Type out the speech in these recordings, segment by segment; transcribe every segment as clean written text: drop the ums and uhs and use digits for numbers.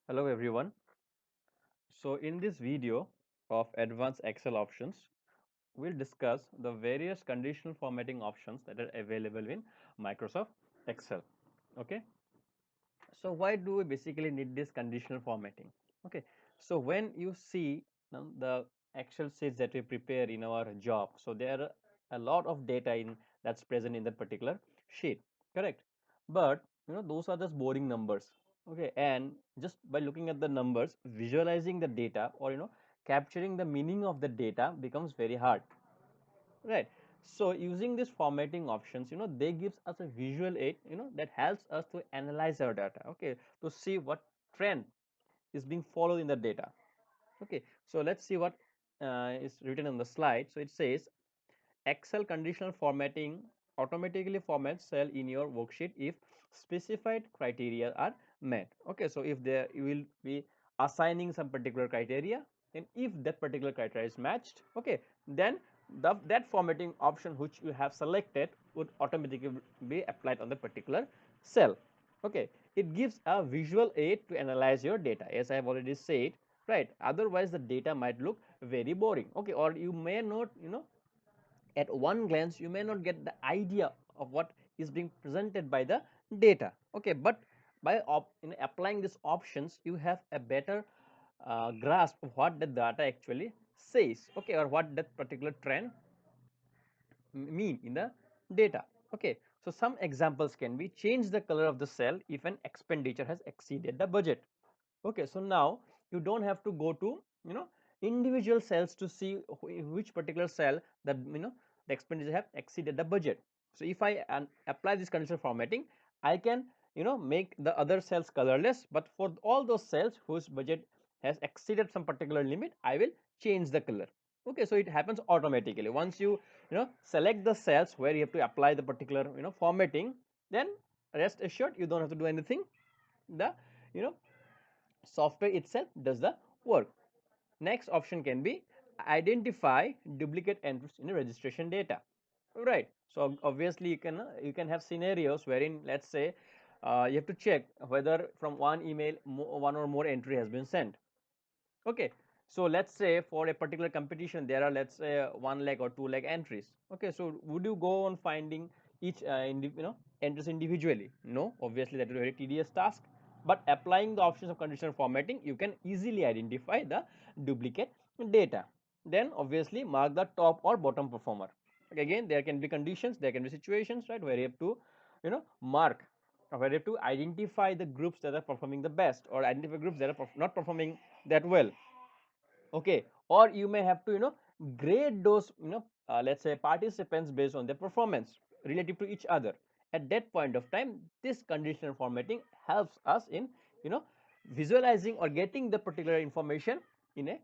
Hello everyone. So in this video of advanced Excel options, we'll discuss the various conditional formatting options that are available in Microsoft Excel. Okay. So why do we basically need this conditional formatting? Okay. So when you see the Excel sheets that we prepare in our job, so there are a lot of data in that's present in that particular sheet, correct? But those are just boring numbers. Okay, and just by looking at the numbers, visualizing the data or capturing the meaning of the data becomes very hard, right? So using these formatting options, they gives us a visual aid, that helps us to analyze our data, okay, to see what trend is being followed in the data. Okay, so let's see what is written on the slide. So it says Excel conditional formatting automatically formats cell in your worksheet if specified criteria are met. Okay, so if there you will be assigning some particular criteria, and if that particular criteria is matched, okay, then that formatting option which you have selected would automatically be applied on the particular cell. Okay, it gives a visual aid to analyze your data, as I have already said, right? Otherwise the data might look very boring, okay, or you may not at one glance you may not get the idea of what is being presented by the data. Okay, but by applying these options you have a better grasp of what the data actually says, okay, or what that particular trend mean in the data. Okay, so some examples can be: change the color of the cell if an expenditure has exceeded the budget. Okay, so now you don't have to go to individual cells to see which particular cell that the expenditure have exceeded the budget. So if I apply this conditional formatting, I can make the other cells colorless, but for all those cells whose budget has exceeded some particular limit, I will change the color. Okay, so it happens automatically once you select the cells where you have to apply the particular formatting. Then rest assured you don't have to do anything. The you know software itself does the work. Next option can be identify duplicate entries in the registration data, right? So obviously you can have scenarios wherein, let's say, you have to check whether from one email one or more entry has been sent. Okay, so let's say for a particular competition there are, let's say, 1 lakh or 2 lakh entries. Okay, so would you go on finding each entries individually? No, obviously that is a very tedious task. But applying the options of conditional formatting, you can easily identify the duplicate data. Then obviously mark the top or bottom performer. Again, there can be conditions, there can be situations, right, where you have to mark, or where you have to identify the groups that are performing the best, or identify groups that are not performing that well. Okay, or you may have to grade those let's say participants based on their performance relative to each other. At that point of time, this conditional formatting helps us in you know visualizing or getting the particular information in a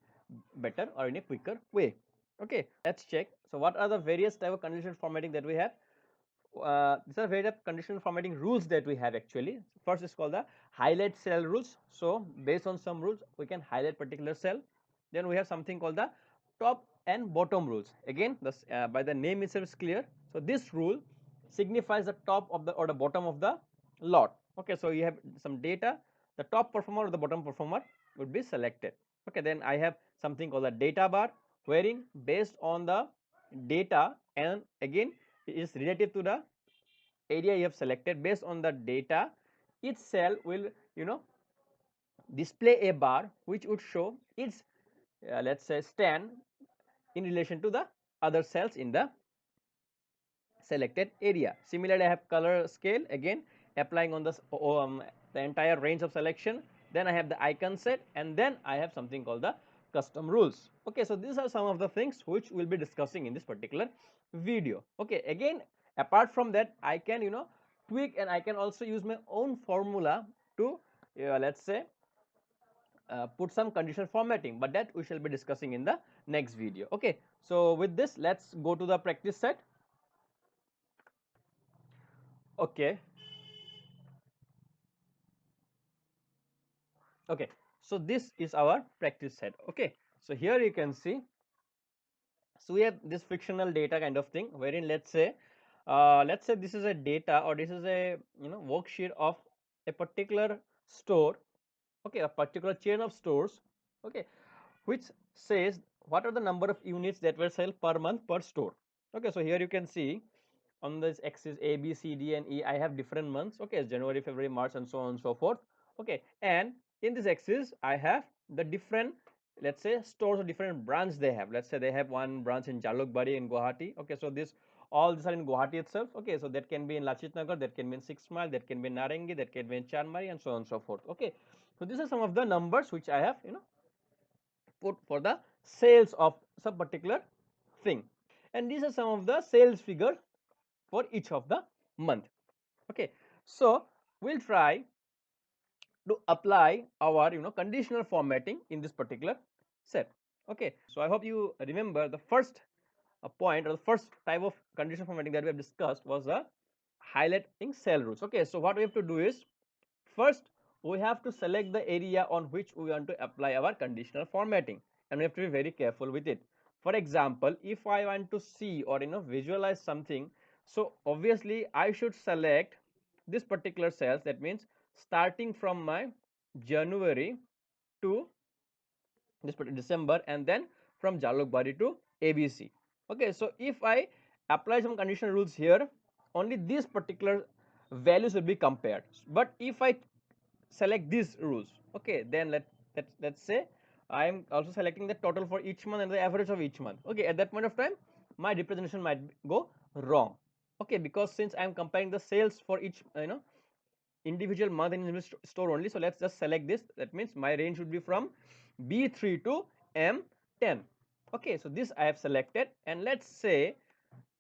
better or in a quicker way. Okay, let's check. So what are the various type of conditional formatting that we have? These are various conditional formatting rules that we have actually. First is called the highlight cell rules. So based on some rules we can highlight particular cell. Then we have something called the top and bottom rules. Again, this by the name itself is clear. So this rule signifies the top of the or the bottom of the lot. Okay, so you have some data, the top performer or the bottom performer would be selected. Okay, then I have something called the data bar, wherein based on the data, and again it is relative to the area you have selected. Based on the data, each cell will display a bar which would show its let's say stand in relation to the other cells in the selected area. Similarly, I have color scale, again applying on the entire range of selection. Then I have the icon set, and then I have something called the custom rules. Okay, so these are some of the things which we'll be discussing in this particular video. Okay, again, apart from that, I can tweak, and I can also use my own formula to let's say put some conditional formatting, but that we shall be discussing in the next video. Okay, so with this, let's go to the practice set. Okay, okay, so this is our practice set. Okay, so here you can see, so we have this frictional data kind of thing, wherein let's say this is a data, or this is a worksheet of a particular store. okay, a particular chain of stores, okay, which says what are the number of units that were sold per month per store. Okay, so here you can see on this axis A, B, C, D, and E, I have different months. Okay, January, February, March, and so on and so forth. Okay, and in this axis, I have the different, let's say, stores or different branches they have. Let's say they have one branch in Jalukbari in Guwahati. Okay, so this all these are in Guwahati itself. Okay, so that can be in Lachit Nagar, that can be in 6 Mile, that can be in Narangi, that can be in Chanmari, and so on and so forth. Okay, so these are some of the numbers which I have, put for the sales of some particular thing, and these are some of the sales figures for each of the month. Okay, so we'll try to apply our conditional formatting in this particular set. Okay, so I hope you remember the first point or the first type of conditional formatting that we have discussed was the highlighting cell rules. Okay, so what we have to do is, first we have to select the area on which we want to apply our conditional formatting, and we have to be very careful with it. For example, if I want to see or visualize something, so obviously I should select this particular cells, that means starting from my January to this particular December, and then from Jalukbari to ABC. Okay, so if I apply some conditional rules here, only these particular values will be compared. But if I select these rules, okay, then let's say I am also selecting the total for each month and the average of each month. Okay, at that point of time, my representation might go wrong. Okay, because since I am comparing the sales for each individual month in the store only, so let's just select this. That means my range should be from B3 to M10. Okay, so this I have selected, and let's say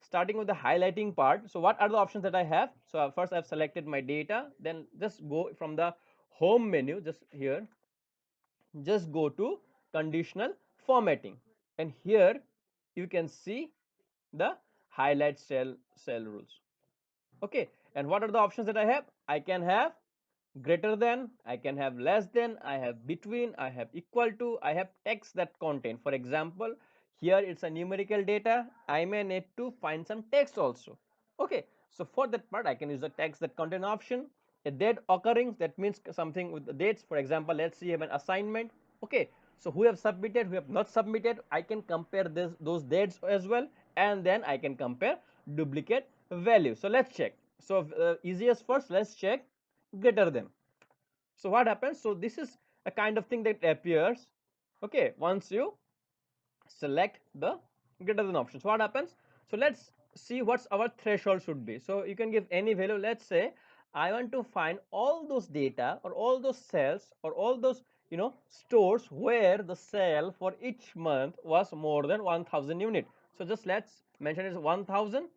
starting with the highlighting part. So what are the options that I have? So first I have selected my data, then just go from the home menu, just here, just go to conditional formatting, and here you can see the highlight cell rules. Okay, and what are the options that I have? I can have greater than, I can have less than, I have between, I have equal to, I have text that contain. For example, here it's a numerical data, I may need to find some text also. Okay, so for that part I can use the text that contain option. A date occurring, that means something with the dates. For example, let's say you have an assignment. Okay, so who have submitted, who have not submitted, I can compare those dates as well, and then I can compare duplicate value. So let's check. So easiest first, let's check greater than. So what happens? So this is a kind of thing that appears, okay, once you select the greater than option. So what happens? So let's see what's our threshold should be. So you can give any value. Let's say I want to find all those data or all those cells or all those stores where the sale for each month was more than 1000 unit. So just let's mention is 1000.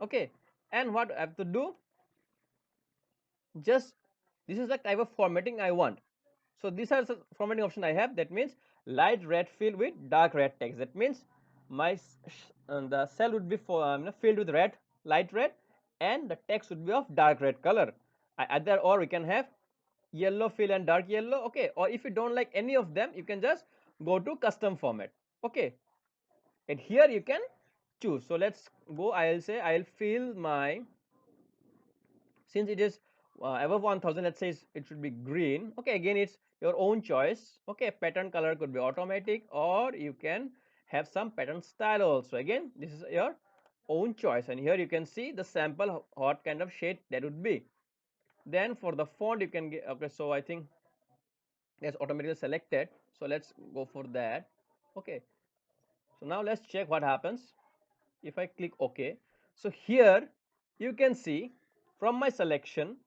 Okay, and what I have to do, just this is the type of formatting I want. So these are the formatting option I have. That means light red field with dark red text. That means my the cell would be filled with red, light red, and the text would be of dark red color. Either or we can have yellow fill and dark yellow. Okay, or if you don't like any of them, you can just go to custom format. Okay, and here you can choose. So let's go. I'll say I'll fill my, since it is above 1000, let's say it should be green. Okay, again it's your own choice. Okay, pattern color could be automatic, or you can have some pattern style also. Again, this is your own choice, and here you can see the sample what kind of shade that would be. Then for the font you can get, okay, so I think that's automatically selected, so let's go for that. Okay, so now let's check what happens if I click OK. So here you can see from my selection,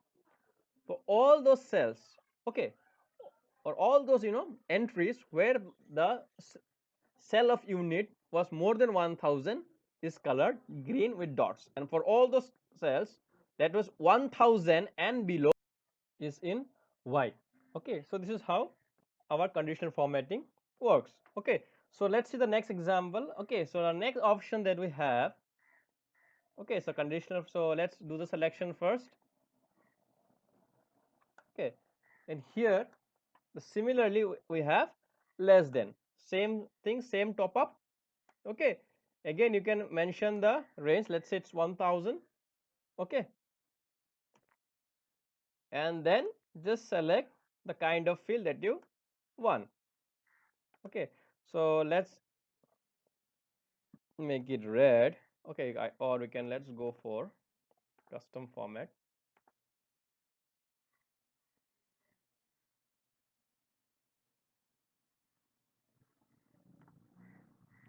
for all those cells, okay, or all those entries where the cell of unit was more than 1000 is colored green with dots, and for all those cells that was 1000 and below is in white. Okay, so this is how our conditional formatting works. Okay, so let's see the next example. Okay, so the next option that we have, okay, so conditional, so let's do the selection first. Okay, and here similarly we have less than, same thing, same top up. Okay, again you can mention the range, let's say it's 1000. Okay, and then just select the kind of fill that you want. Okay, so let's make it red. Okay, or we can, let's go for custom format.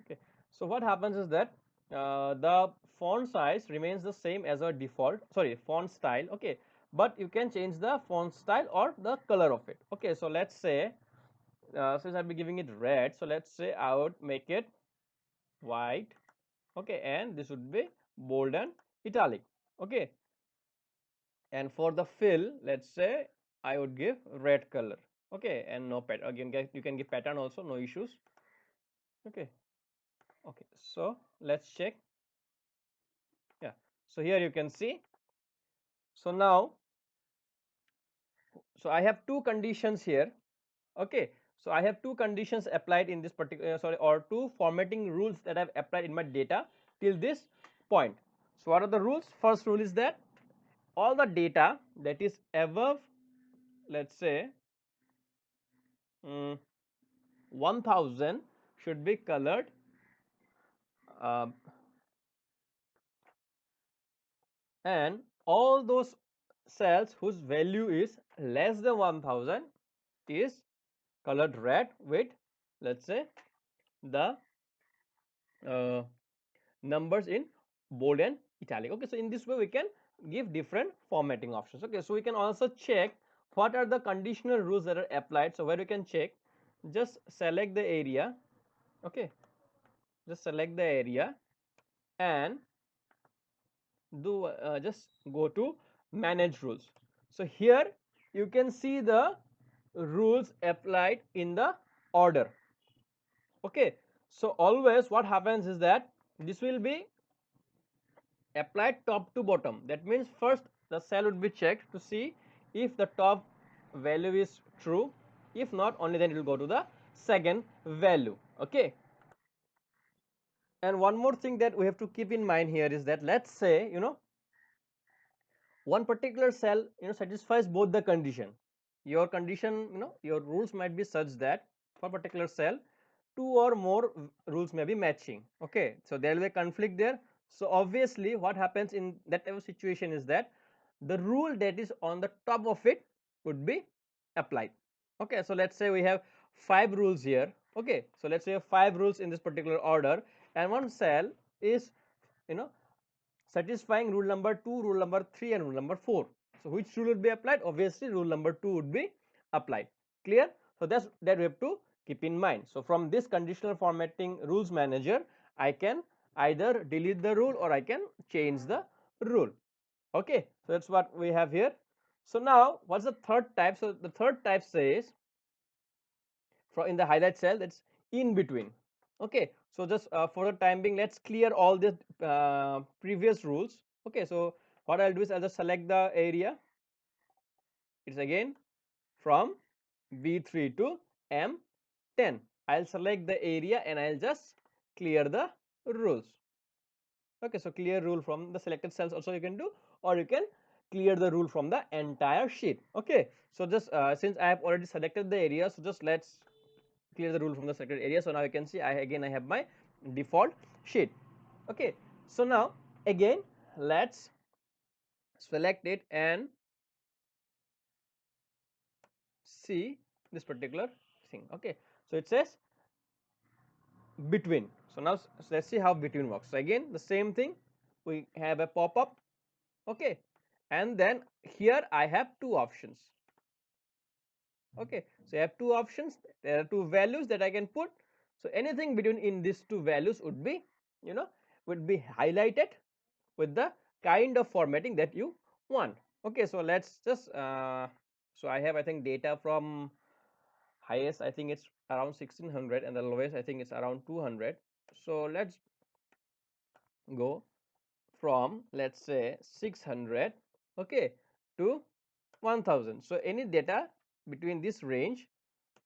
Okay, so what happens is that the font size remains the same as our default, sorry, font style. Okay, but you can change the font style or the color of it. Okay, so let's say since I'll be giving it red, so let's say I would make it white. Okay, and this would be bold and italic. Okay, and for the fill, let's say I would give red color. Okay, and no pattern again, guys, you can give pattern also, no issues. Okay, okay, so let's check. Yeah, so here you can see. So now, so I have two conditions here. Okay, so I have two conditions applied in this particular, sorry, or two formatting rules that I've applied in my data till this point. So what are the rules? First rule is that all the data that is above, let's say, 1000 should be colored uh, and all those cells whose value is less than 1000 is colored red with, let's say, the uh, numbers in bold and italic. Okay, so in this way we can give different formatting options. Okay, so we can also check what are the conditional rules that are applied. So where we can check, just select the area. Okay, just select the area and do just go to manage rules. So here you can see the rules applied in the order. Okay, so always what happens is that this will be applied top to bottom. That means first the cell would be checked to see if the top value is true. If not, only then it will go to the second value. Okay, and one more thing that we have to keep in mind here is that, let's say, one particular cell satisfies both the condition. Your condition, your rules might be such that for particular cell two or more rules may be matching. Okay, so there is a conflict there. So obviously what happens in that type of situation is that the rule that is on the top of it would be applied. Okay, so let's say we have 5 rules here. Okay, so let's say we have 5 rules in this particular order, and one cell is you know satisfying rule number 2, rule number 3, and rule number 4. So which rule would be applied? Obviously rule number 2 would be applied. Clear? So that's that we have to keep in mind. So from this conditional formatting rules manager, I can either delete the rule or I can change the rule. Okay, so that's what we have here. So now what's the third type? So the third type says, from in the highlight cell, that's in between. Okay, so just for the time being, let's clear all the previous rules. Okay, so what I'll do is I'll just select the area. It's again from B3 to M10. I'll select the area and I'll just clear the rules. Okay, so clear rule from the selected cells also you can do, or you can clear the rule from the entire sheet. Okay, so just since I have already selected the area, so just let's clear the rule from the selected area. So now you can see I have my default sheet. Okay, so now again let's select it and see this particular thing. Okay, so it says between. So now let's see how between works. So again the same thing, we have a pop-up. Okay, and then here I have two options. Okay, so I have two options, there are two values that I can put. So anything between in these two values would be would be highlighted with the kind of formatting that you want. Okay, so let's just so I have, I think, data from highest, I think it's around 1600, and the lowest, I think it's around 200. So let's go from, let's say, 600, okay, to 1000. So any data between this range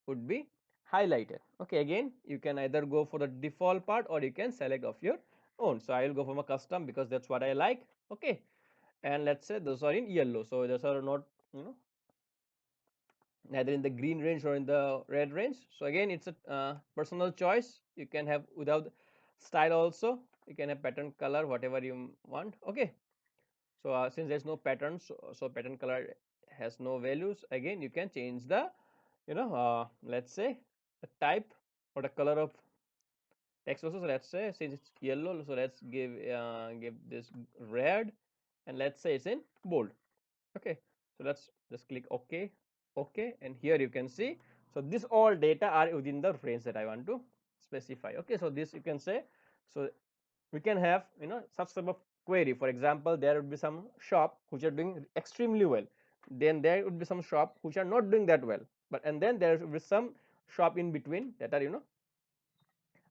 would be highlighted. Okay, again you can either go for the default part or you can select of your own. So I will go for my custom because that's what I like. Okay, and let's say those are in yellow, so those are not neither in the green range or in the red range. So again, it's a personal choice. You can have without style also. You can have pattern, color, whatever you want. Okay. So since there's no pattern, so pattern color has no values. Again, you can change the, let's say the type or the color of text also. So let's say since it's yellow, so let's give this red, and let's say it's in bold. Okay, so let's just click OK, OK, and here you can see. So this all data are within the range that I want to specify. Okay, so this you can say. So we can have such type of query. For example, there would be some shop which are doing extremely well, then there would be some shop which are not doing that well, but and then there will be some shop in between that are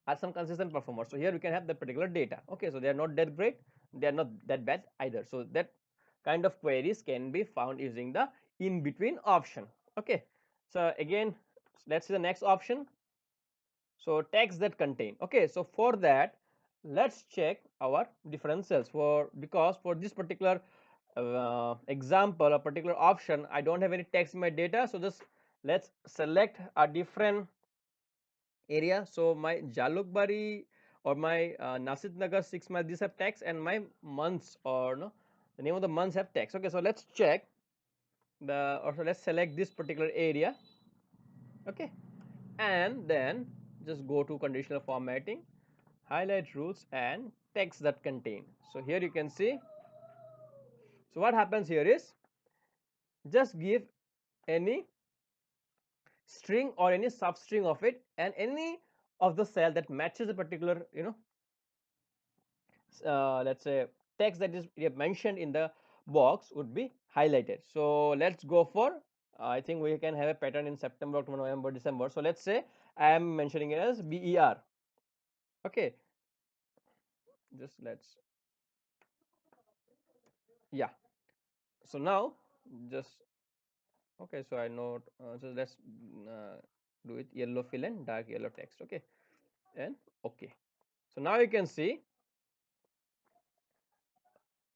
are some consistent performers. So here we can have that particular data. Okay, so they are not that great, they are not that bad either. So that kind of queries can be found using the in between option. Okay, so again, let's see the next option. So tags that contain. Okay, so for that, let's check our different cells for, because for this particular example, a particular option, I don't have any text in my data. So just let's select a different area. So my Jalukbari or my Nasit Nagar 6 mile, these have text, and my months or no, the name of the months have text. Okay, so let's check the, or so let's select this particular area. Okay, and then just go to conditional formatting, highlight rules and text that contain. So here you can see. So what happens here is just give any string or any substring of it, and any of the cell that matches a particular let's say text that is mentioned in the box would be highlighted. So let's go for I think we can have a pattern in September, October, November, December. So let's say I am mentioning it as BER. Okay, just let's, yeah. So now just, okay, so I know, so let's do it yellow fill and dark yellow text. Okay, and okay. So now you can see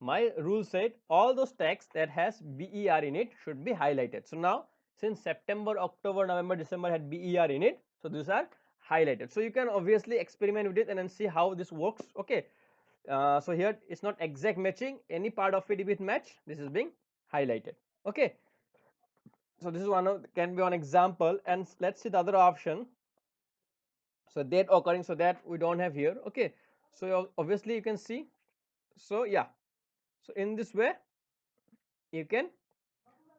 my rule said all those text that has BER in it should be highlighted. So now since September, October, November, December had BER in it, so these are highlighted. So you can obviously experiment with it and then see how this works. Okay, so here it's not exact matching, any part of it if it match, this is being highlighted. Okay, so this is one of, can be one example, and let's see the other option. So date occurring, so that we don't have here. Okay, so obviously you can see. So yeah, so in this way you can,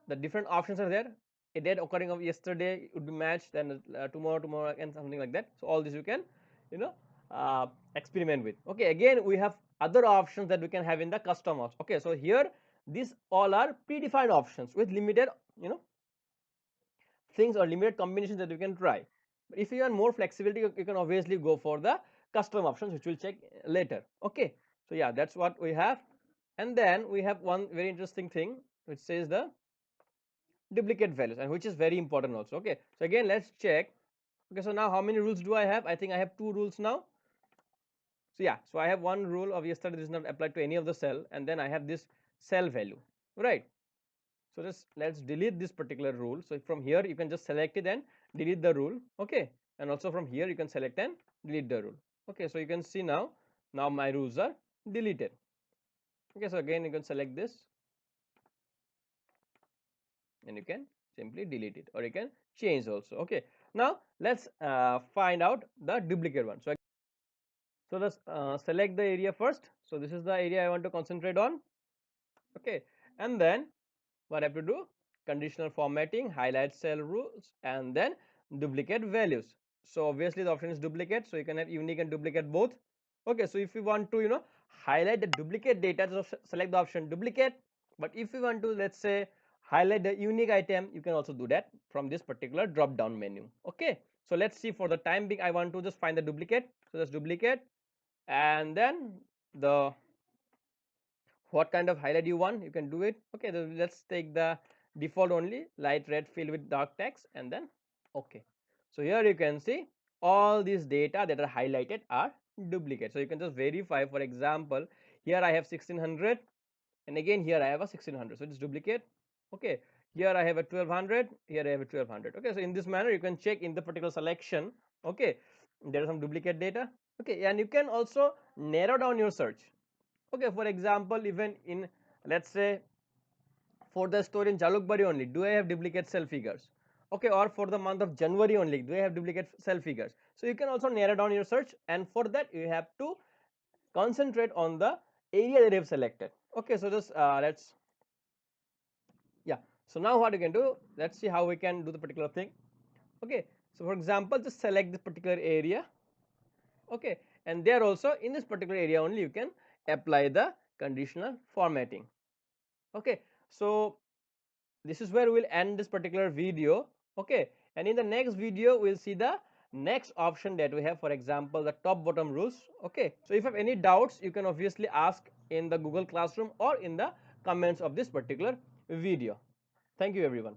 the different options are there. A date occurring of yesterday would be matched, then tomorrow again, something like that. So all this you can you know experiment with. Okay, again we have other options that we can have in the custom options. Okay, so here these all are predefined options with limited things or limited combinations that you can try. But if you want more flexibility, you can obviously go for the custom options, which we'll check later. Okay, so yeah, that's what we have. And then we have one very interesting thing which says the duplicate values, and which is very important also. Okay, so again let's check. Okay, so now how many rules do I have? I think I have 2 rules now. So yeah, so I have one rule of yesterday, this is not applied to any of the cell, and then I have this cell value, right? So just let's delete this particular rule. So from here you can just select it and delete the rule. Okay, and also from here you can select and delete the rule. Okay, so you can see now my rules are deleted. Okay, so again you can select this and you can simply delete it, or you can change also. Okay, now let's find out the duplicate one. So let's select the area first. So this is the area I want to concentrate on. Okay, and then what I have to do, conditional formatting, highlight cell rules, and then duplicate values. So obviously the option is duplicate, so you can have unique and duplicate both. Okay, so if you want to highlight the duplicate data, so select the option duplicate. But if you want to, let's say, highlight the unique item, you can also do that from this particular drop down menu. Okay, so let's see, for the time being I want to just find the duplicate. So that's duplicate, and then the what kind of highlight you want, you can do it. Okay, let's take the default only, light red filled with dark text, and then okay. So here you can see all these data that are highlighted are duplicate. So you can just verify. For example, here I have 1600, and again here I have a 1600, so it's duplicate. Okay, Here I have a 1200, here I have a 1200. Okay, so in this manner you can check in the particular selection. Okay, there is some duplicate data. Okay, and you can also narrow down your search. Okay, for example, even in, let's say, for the store in Jalukbari only, do I have duplicate cell figures? Okay, or for the month of January only, do I have duplicate cell figures? So you can also narrow down your search, and for that you have to concentrate on the area that you have selected. Okay, so just let's, yeah, so now what you can do, let's see how we can do the particular thing. Okay, so for example, just select this particular area. Okay, and there also in this particular area only you can apply the conditional formatting. Okay, so this is where we'll end this particular video. Okay, and in the next video we'll see the next option that we have, for example the top bottom rules. Okay, so if you have any doubts you can obviously ask in the Google Classroom or in the comments of this particular video. Thank you everyone.